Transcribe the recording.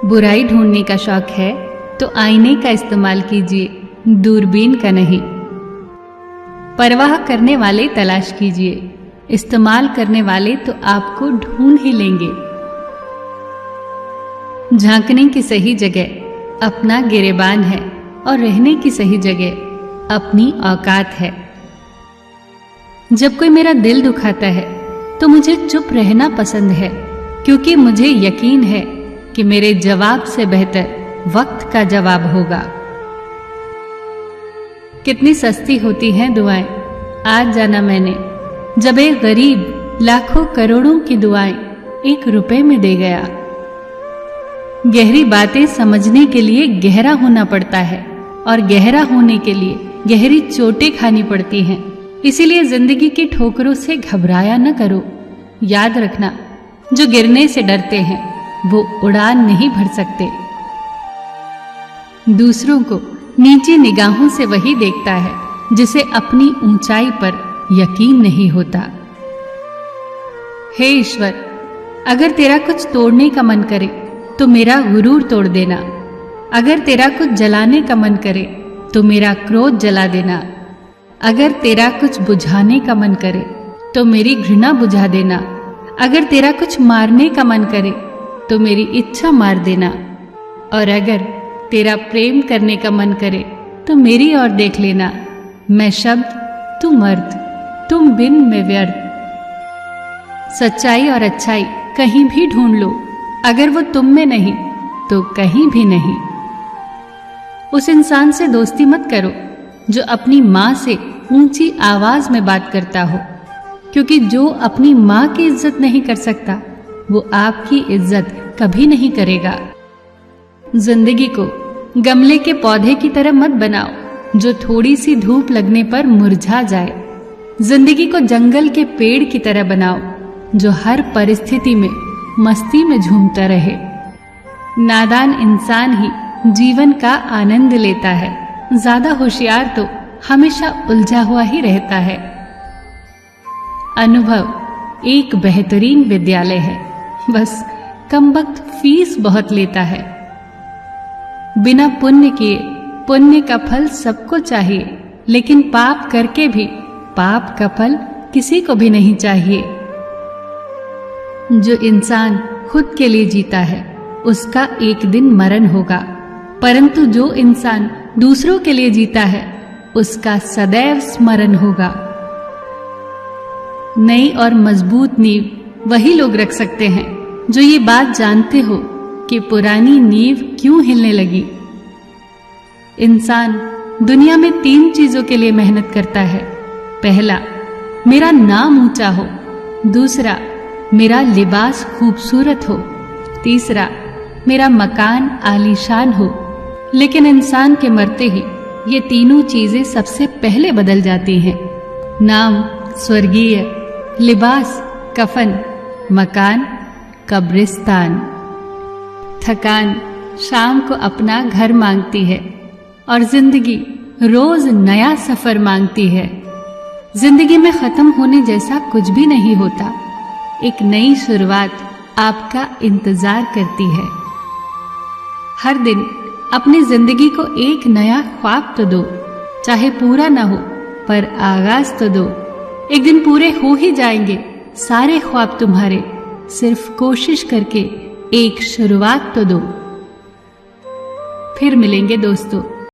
बुराई ढूंढने का शौक है तो आईने का इस्तेमाल कीजिए, दूरबीन का नहीं। परवाह करने वाले तलाश कीजिए, इस्तेमाल करने वाले तो आपको ढूंढ ही लेंगे। झांकने की सही जगह अपना गिरेबान है और रहने की सही जगह अपनी औकात है। जब कोई मेरा दिल दुखाता है तो मुझे चुप रहना पसंद है, क्योंकि मुझे यकीन है कि मेरे जवाब से बेहतर वक्त का जवाब होगा। कितनी सस्ती होती हैं दुआएं, आज जाना मैंने, जब एक गरीब लाखों करोड़ों की दुआएं 1 रुपए में दे गया। गहरी बातें समझने के लिए गहरा होना पड़ता है और गहरा होने के लिए गहरी चोटें खानी पड़ती हैं। इसीलिए जिंदगी की ठोकरों से घबराया न करो। याद रखना, जो गिरने से डरते हैं वो उड़ान नहीं भर सकते। दूसरों को नीची निगाहों से वही देखता है जिसे अपनी ऊंचाई पर यकीन नहीं होता। हे ईश्वर, अगर तेरा कुछ तोड़ने का मन करे तो मेरा गुरूर तोड़ देना। अगर तेरा कुछ जलाने का मन करे तो मेरा क्रोध जला देना। अगर तेरा कुछ बुझाने का मन करे तो मेरी घृणा बुझा देना। अगर तेरा कुछ मारने का मन करे तो मेरी इच्छा मार देना। और अगर तेरा प्रेम करने का मन करे तो मेरी ओर देख लेना। मैं शब्द, तू मर्द, तुम बिन में व्यर्थ। सच्चाई और अच्छाई कहीं भी ढूंढ लो, अगर वो तुम में नहीं तो कहीं भी नहीं। उस इंसान से दोस्ती मत करो जो अपनी माँ से ऊंची आवाज में बात करता हो, क्योंकि जो अपनी माँ की इज्जत नहीं कर सकता वो आपकी इज्जत कभी नहीं करेगा। जिंदगी को गमले के पौधे की तरह मत बनाओ जो थोड़ी सी धूप लगने पर मुरझा जाए। जिंदगी को जंगल के पेड़ की तरह बनाओ जो हर परिस्थिति में मस्ती में झूमता रहे। नादान इंसान ही जीवन का आनंद लेता है, ज्यादा होशियार तो हमेशा उलझा हुआ ही रहता है। अनुभव एक बेहतरीन विद्यालय है, बस कमबख्त फीस बहुत लेता है। बिना पुण्य किए पुण्य का फल सबको चाहिए, लेकिन पाप करके भी पाप का फल किसी को भी नहीं चाहिए। जो इंसान खुद के लिए जीता है उसका एक दिन मरण होगा, परंतु जो इंसान दूसरों के लिए जीता है उसका सदैव स्मरण होगा। नई और मजबूत नींव वही लोग रख सकते हैं जो ये बात जानते हो कि पुरानी नींव क्यों हिलने लगी। इंसान दुनिया में 3 चीजों के लिए मेहनत करता है। पहला, मेरा नाम ऊंचा हो। दूसरा, मेरा लिबास खूबसूरत हो। तीसरा, मेरा मकान आलीशान हो। लेकिन इंसान के मरते ही ये तीनों चीजें सबसे पहले बदल जाती हैं। नाम स्वर्गीय, लिबास कफन, मकान कब्रिस्तान। थकान शाम को अपना घर मांगती है और जिंदगी रोज नया सफर मांगती है। जिंदगी में खत्म होने जैसा कुछ भी नहीं होता। एक नई शुरुआत आपका इंतजार करती है। हर दिन अपनी जिंदगी को एक नया ख्वाब तो दो, चाहे पूरा ना हो पर आगाज तो दो। एक दिन पूरे हो ही जाएंगे सारे ख्वाब तुम्हारे, सिर्फ कोशिश करके एक शुरुआत तो दो। फिर मिलेंगे दोस्तों